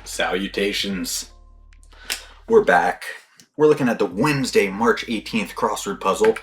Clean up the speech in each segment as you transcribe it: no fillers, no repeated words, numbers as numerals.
Salutations. We're back. We're looking at the Wednesday, March 18th crossword puzzle.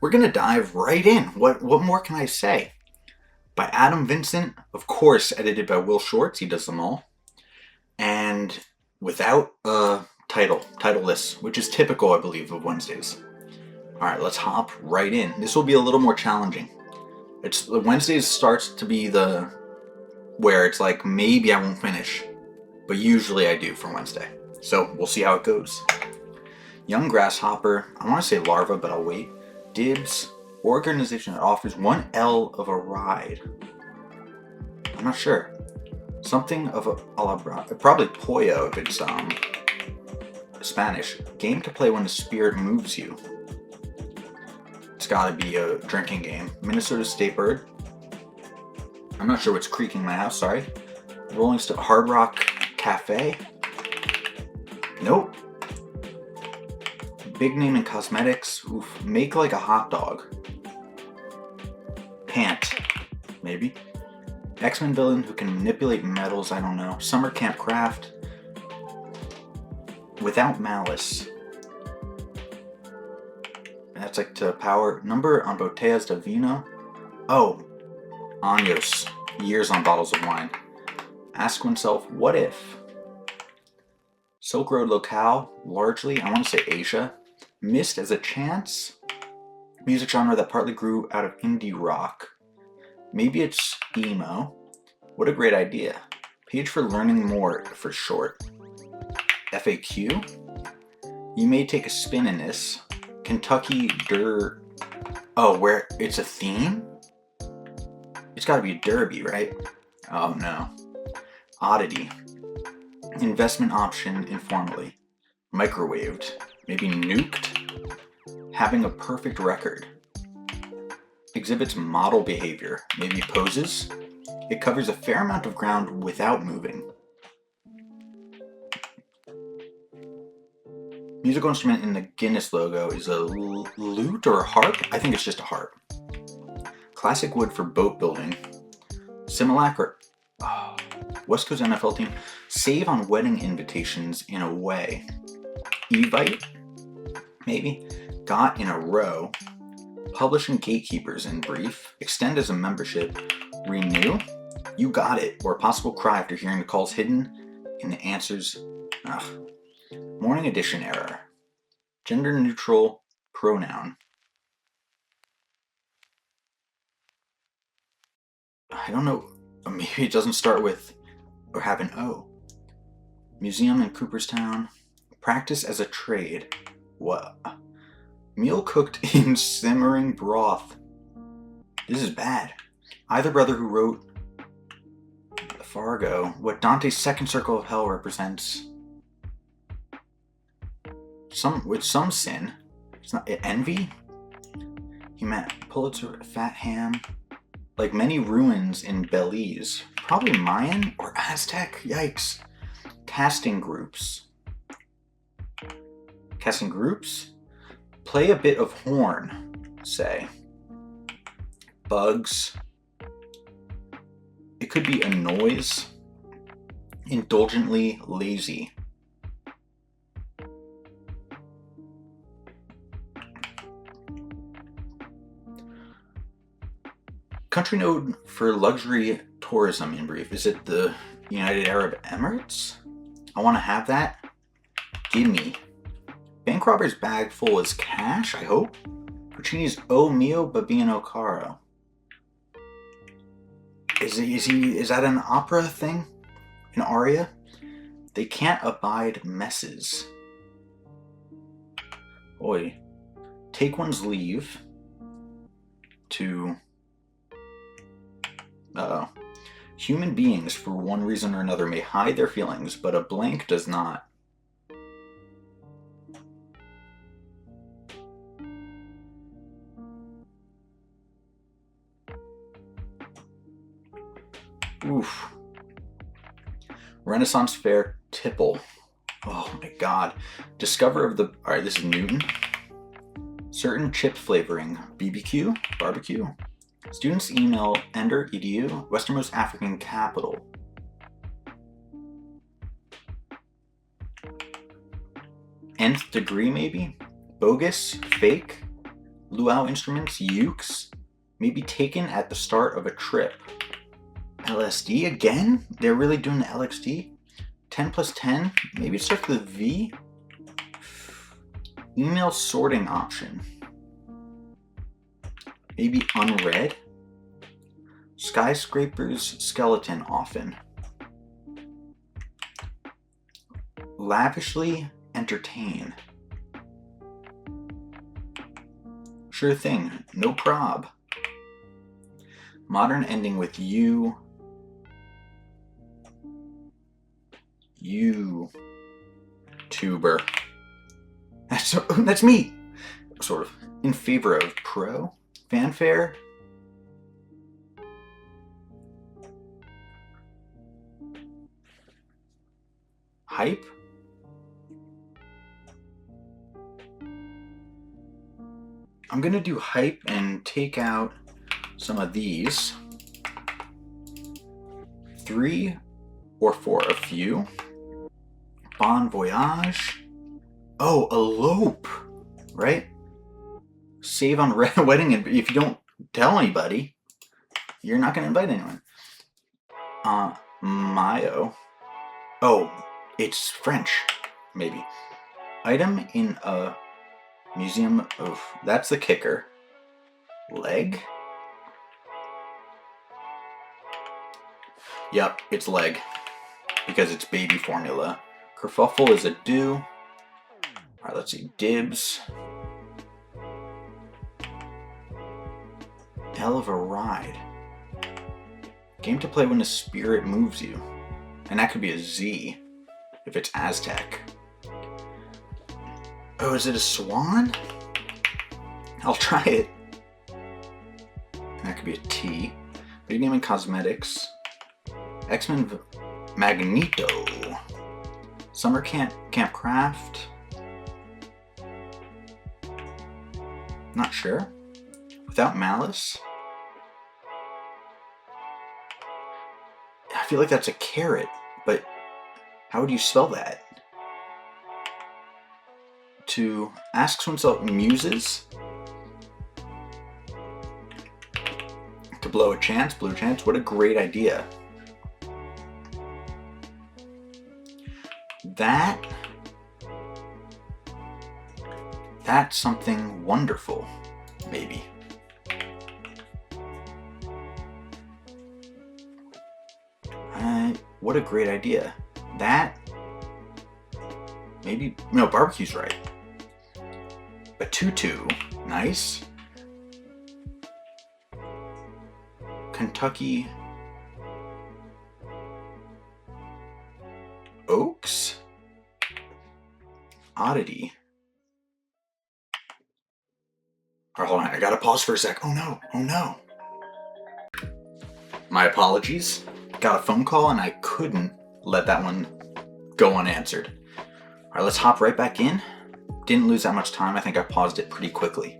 We're going to dive right in. What more can I say? By Adam Vincent, of course, edited by Will Shortz. He does them all. And without a titleless, which is typical, I believe, of Wednesdays. Alright, let's hop right in. This will be a little more challenging. Wednesdays starts to be where it's like, maybe I won't finish. But usually I do for Wednesday. So we'll see how it goes. Young grasshopper, I want to say larva, but I'll wait. Dibs, organization that offers 1 L of a ride. I'm not sure. Something of probably pollo if it's Spanish. Game to play when the spirit moves you. It's gotta be a drinking game. Minnesota State Bird. I'm not sure what's creaking my house, sorry. Rolling Stone, Hard Rock Cafe. Nope. Big name in cosmetics. Oof. Make like a hot dog. Pant. Maybe. X-Men villain who can manipulate metals. I don't know. Summer camp craft. Without malice. That's like to power. Number on botellas de vino. Oh. Años. Years on bottles of wine. Ask oneself, what if? Silk Road locale, largely, I want to say Asia. Missed as a chance. Music genre that partly grew out of indie rock. Maybe it's emo. What a great idea. Page for learning more for short. FAQ. You may take a spin in this. Kentucky Oh, where it's a theme? It's gotta be a derby, right? Oh no. Oddity. Investment option informally. Microwaved. Maybe nuked. Having a perfect record. Exhibits model behavior. Maybe poses. It covers a fair amount of ground without moving. Musical instrument in the Guinness logo is a lute or a harp? I think it's just a harp. Classic wood for boat building. Simulacra. Oh. West Coast NFL team. Save on wedding invitations in a way. Evite? Maybe. Got in a row. Publishing gatekeepers in brief. Extend as a membership. Renew? You got it. Or a possible cry after hearing the calls hidden in the answers. Morning edition error. Gender neutral pronoun. I don't know. Maybe it doesn't start with or have an O. Museum in Cooperstown. Practice as a trade. What? Meal cooked in simmering broth. This is bad. Either brother who wrote Fargo. What Dante's second circle of hell represents. With some sin. It's not envy. He meant Pulitzer, fat ham. Like many ruins in Belize. Probably Mayan or Aztec. Yikes. Casting groups. Casting groups? Play a bit of horn, say. Bugs. It could be a noise. Indulgently lazy. Country node for luxury tourism in brief. Is it the United Arab Emirates? I want to have that. Gimme. Bank robber's bag full is cash, I hope. Puccini's O mio babbino caro. Is that an opera thing? An aria? They can't abide messes. Oi. Take one's leave to... Human beings, for one reason or another, may hide their feelings, but a blank does not. Oof. Renaissance Fair tipple. Oh my god. Discover of the... Alright, this is Newton. Certain chip flavoring. BBQ? Barbecue? Students email Ender, EDU, westernmost African capital. Nth degree, maybe? Bogus, fake, luau instruments, ukes, maybe taken at the start of a trip. LSD again? They're really doing the LXD? 10 plus 10? Maybe it starts with V? Email sorting option. Maybe unread? Skyscrapers, skeleton often. Lavishly entertain. Sure thing, no prob. Modern ending with you. YouTuber. That's me. Sort of. In favor of pro. Fanfare. Hype. I'm gonna do hype and take out some of these. 3 or 4, a few. Bon voyage. Oh, elope, right? Save on wedding, and if you don't tell anybody, you're not gonna invite anyone. Mayo. Oh, it's French, maybe. Item in a museum of, that's the kicker. Leg? Yep, it's leg, because it's baby formula. Kerfuffle is a do. Alright, let's see, dibs. Hell of a ride. Game to play when the spirit moves you. And that could be a Z, if it's Aztec. Oh, is it a swan? I'll try it. That could be a T. Video game and cosmetics. X-Men Magneto. Summer Camp Craft. Not sure. Without malice. I feel like that's a carrot, but how would you spell that? To ask oneself, muses. To blow a chance, blue chance. What a great idea. That's something wonderful, maybe. What a great idea. That, maybe, no, barbecue's right. A tutu, nice. Kentucky Oaks? Oddity. Alright, hold on, I gotta pause for a sec. Oh no. My apologies. Got a phone call and I couldn't let that one go unanswered. Alright, let's hop right back in. Didn't lose that much time. I think I paused it pretty quickly.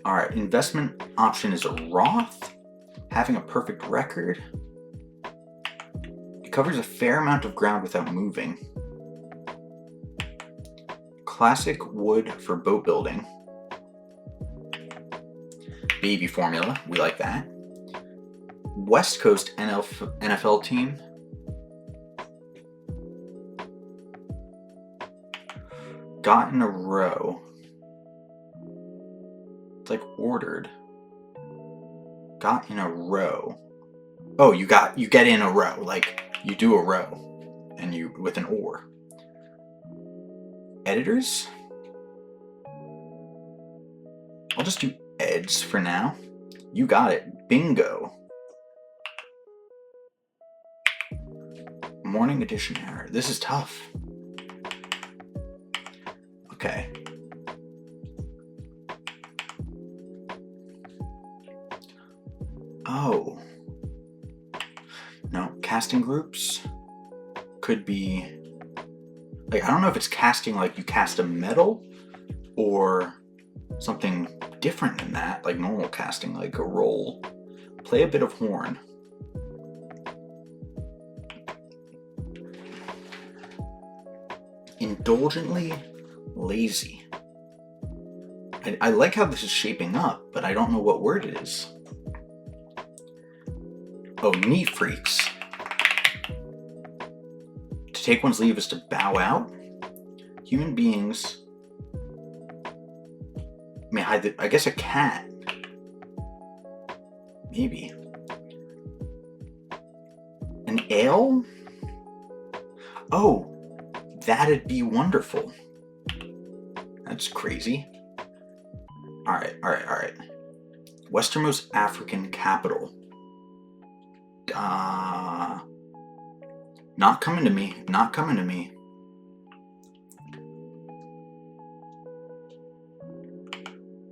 Alright, investment option is a Roth. Having a perfect record. It covers a fair amount of ground without moving. Classic wood for boat building. Baby formula, we like that. West Coast NFL team. Got in a row. It's like ordered. Got in a row. Oh, you get in a row. Like you do a row and you with an or. Editors? I'll just do eds for now. You got it. Bingo. Morning edition error. This is tough. Okay. Oh. No, casting groups could be like, I don't know if it's casting like you cast a medal or something different than that, like normal casting, like a role. Play a bit of horn. Indulgently lazy. I like how this is shaping up, but I don't know what word it is. Oh, neat freaks. To take one's leave is to bow out. Human beings may hide I guess a cat. Maybe. An ale? Oh, that'd be wonderful. That's crazy. Alright. Westernmost African capital. Not coming to me.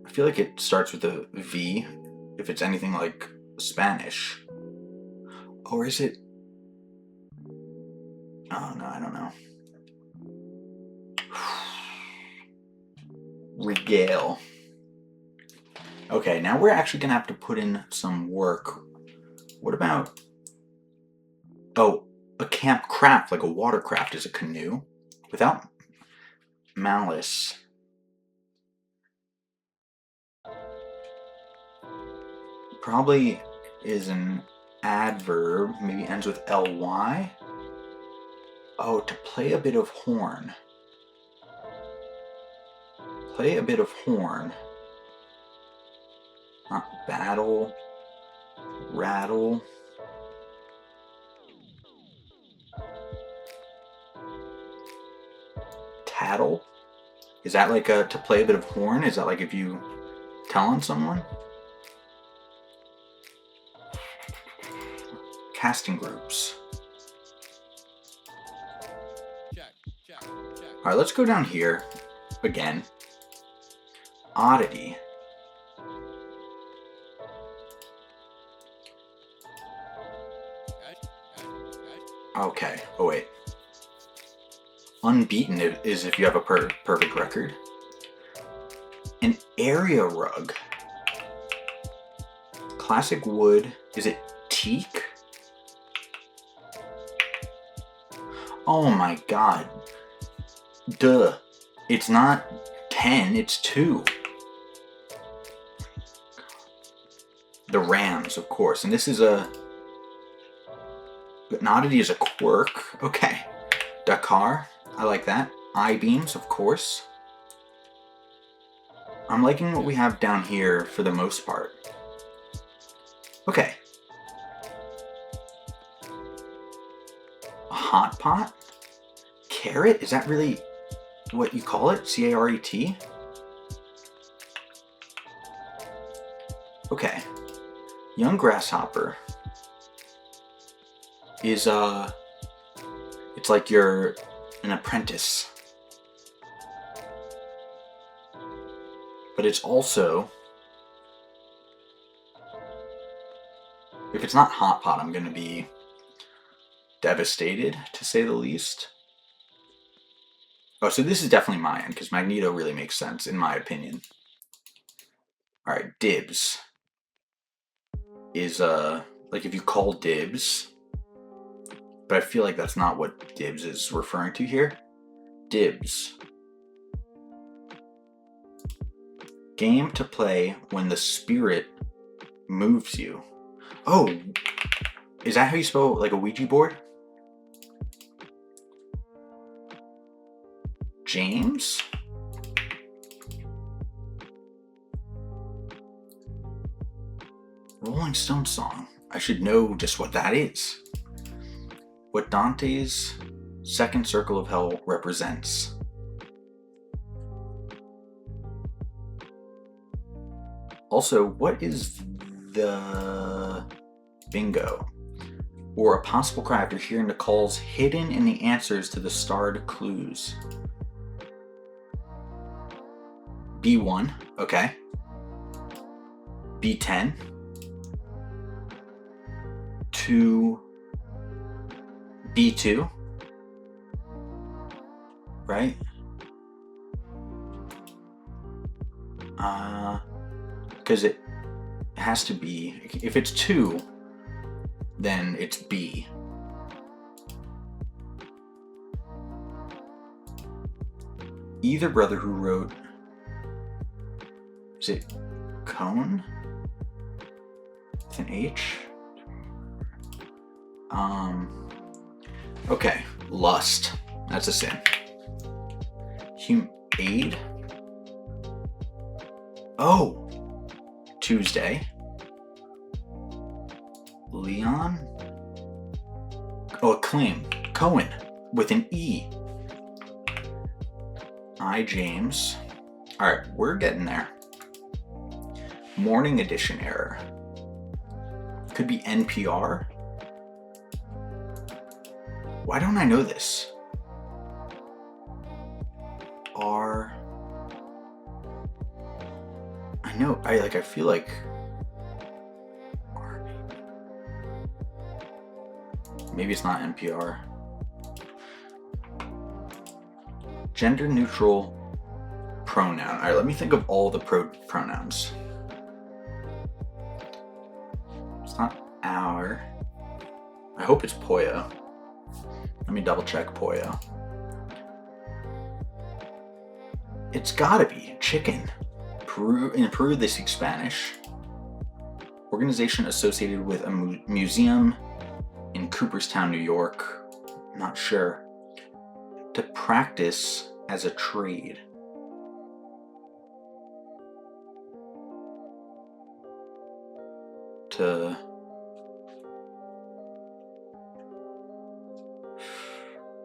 I feel like it starts with a V, if it's anything like Spanish. Or is it? Oh, no, I don't know. Regale. Okay, now we're actually gonna have to put in some work. What about... Oh, a camp craft, like a watercraft, is a canoe. Without malice. Probably is an adverb, maybe ends with ly. Oh, to play a bit of horn. Play a bit of horn. Not battle. Rattle. Tattle? Is that like to play a bit of horn? Is that like if you tell on someone? Casting groups. Alright, let's go down here again. Oddity. Okay. Oh, wait. Unbeaten is if you have a perfect record. An area rug. Classic wood. Is it teak? Oh my god. Duh. It's not 10, it's 2. The Rams, of course. And this is an oddity is a quirk. Okay. Dakar. I like that. I-beams, of course. I'm liking what we have down here for the most part. Okay. A hot pot? Carrot? Is that really what you call it? C-A-R-E-T? Okay. Young grasshopper is it's like you're an apprentice. But it's also, if it's not hot pot, I'm gonna be devastated, to say the least. Oh, so this is definitely Mayan, because Magneto really makes sense, in my opinion. Alright, dibs is, like if you call dibs, but I feel like that's not what dibs is referring to here. Dibs. Game to play when the spirit moves you. Oh, is that how you spell like a Ouija board? James? Rolling Stone song. I should know just what that is. What Dante's second circle of hell represents. Also, what is the bingo? Or a possible cry after hearing the calls hidden in the answers to the starred clues. B1, okay. B10. To B2. Right? Because it has to be, if it's 2, then it's B. either brother who wrote, is it Cone? With an H? Okay, lust. That's a sin. Aid? Oh! Tuesday. Leon? Oh, acclaim. Cohen. With an E. James. Alright, we're getting there. Morning edition error. Could be NPR. Why don't I know this? I feel like maybe it's not NPR. Gender neutral pronoun. Alright, let me think of all the pronouns. It's not our. I hope it's Pollo. Let me double check Pollo. It's gotta be chicken. In Peru, they speak Spanish. Organization associated with a museum in Cooperstown, New York. Not sure. To practice as a trade.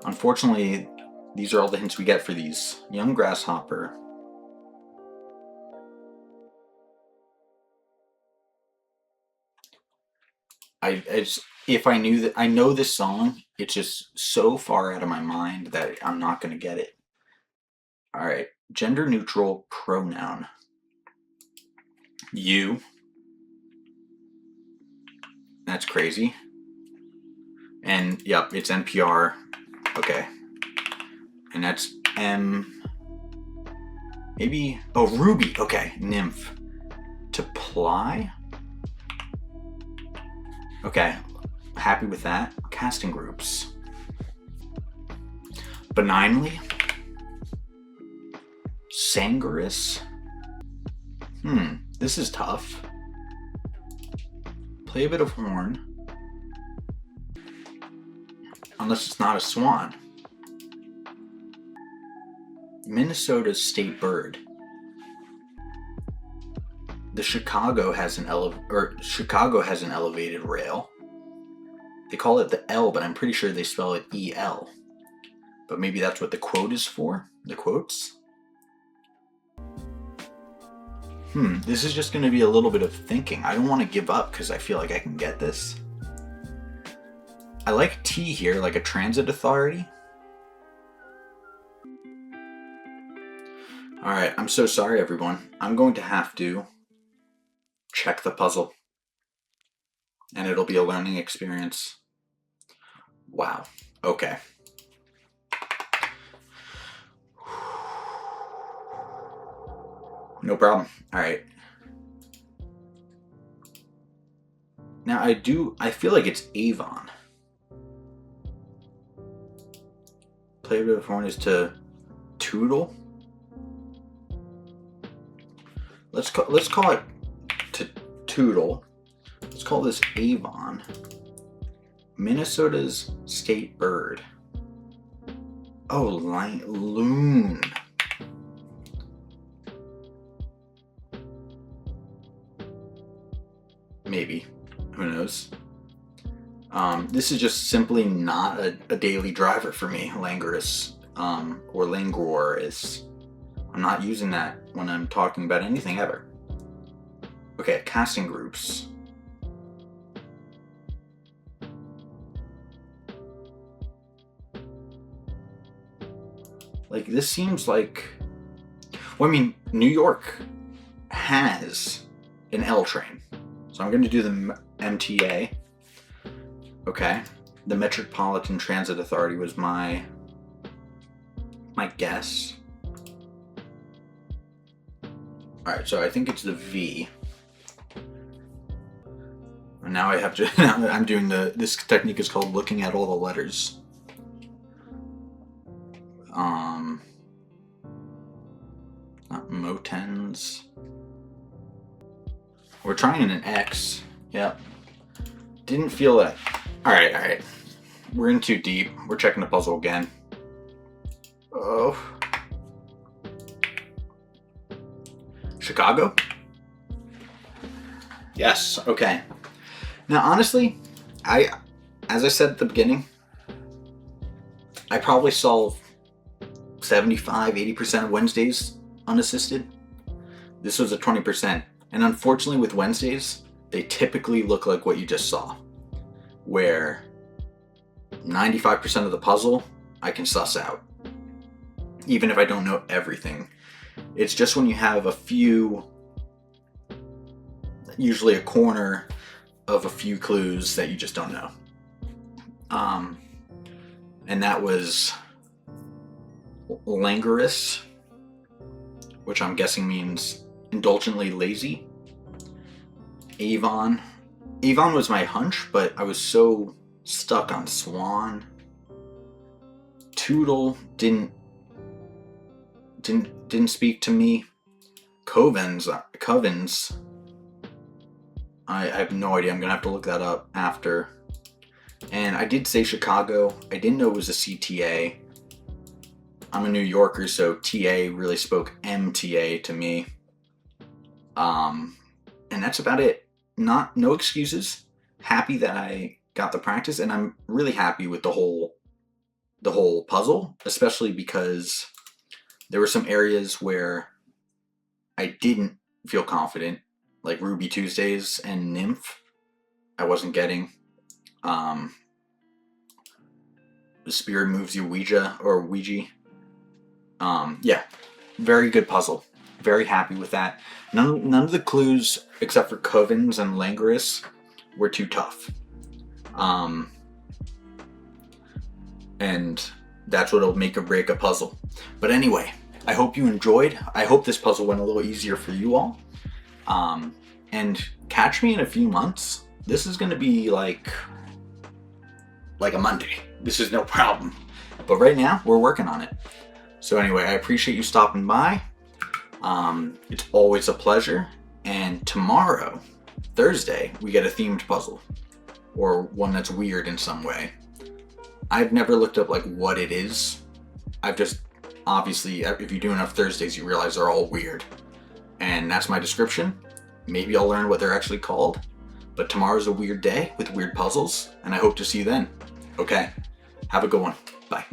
Unfortunately, these are all the hints we get for these. Young grasshopper. If I knew that, I know this song, it's just so far out of my mind that I'm not going to get it. All right, gender neutral pronoun. You. That's crazy. And yep, it's NPR. Okay. And that's M. Maybe. Oh, Ruby. Okay, nymph. To ply. Okay, happy with that. Casting groups. Benignly. Sangarous. This is tough. Play a bit of horn. Unless it's not a swan. Minnesota's state bird. The Chicago has an elevated rail. They call it the L, but I'm pretty sure they spell it EL. But maybe that's what the quote is for. The quotes. This is just going to be a little bit of thinking. I don't want to give up because I feel like I can get this. I like T here, like a transit authority. Alright, I'm so sorry everyone. I'm going to have to check the puzzle. And it'll be a learning experience. Wow. Okay. No problem. Alright. Now I feel like it's Avon. Play a bit of horn is to tootle. Let's call it to tootle. Let's call this Avon. Minnesota's state bird. Oh, loon. Maybe. Who knows? This is just simply not a daily driver for me. Languorous, or languorous. I'm not using that when I'm talking about anything ever. Okay, casting groups. Like, this seems like... Well, I mean, New York has an L train. So I'm going to do the MTA. Okay. The Metropolitan Transit Authority was my guess. Alright, so I think it's the V. And now I have to... I'm doing this technique is called looking at all the letters. Not Motens. We're trying an X. Yep. Didn't feel that. Alright. We're in too deep. We're checking the puzzle again. Oh. Chicago? Yes, okay. Now, honestly, as I said at the beginning, I probably solve 75-80% of Wednesdays unassisted. This was a 20%. And unfortunately with Wednesdays, they typically look like what you just saw, where 95% of the puzzle I can suss out, even if I don't know everything. It's just when you have a few, usually a corner of a few clues that you just don't know. And that was languorous, which I'm guessing means indulgently lazy. Avon was my hunch, but I was so stuck on Swan. Tootle didn't speak to me. Covens, I have no idea. I'm gonna have to look that up after. And I did say Chicago. I didn't know it was a CTA. I'm a New Yorker, so TA really spoke MTA to me. And that's about it. No excuses. Happy that I got the practice, and I'm really happy with the whole puzzle, especially because there were some areas where I didn't feel confident, like Ruby Tuesdays and Nymph. I wasn't getting. The Spirit Moves You Ouija. Yeah, very good puzzle. Very happy with that. None of the clues, except for Covens and Languorous, were too tough. And that's what'll make or break a puzzle. But anyway, I hope you enjoyed. I hope this puzzle went a little easier for you all. And catch me in a few months. This is going to be like a Monday. This is no problem. But right now, we're working on it. So anyway, I appreciate you stopping by. It's always a pleasure. And tomorrow, Thursday, we get a themed puzzle. Or one that's weird in some way. I've never looked up like what it is. I've just, obviously, if you do enough Thursdays, you realize they're all weird. And that's my description. Maybe I'll learn what they're actually called. But tomorrow's a weird day with weird puzzles, and I hope to see you then. Okay, have a good one. Bye.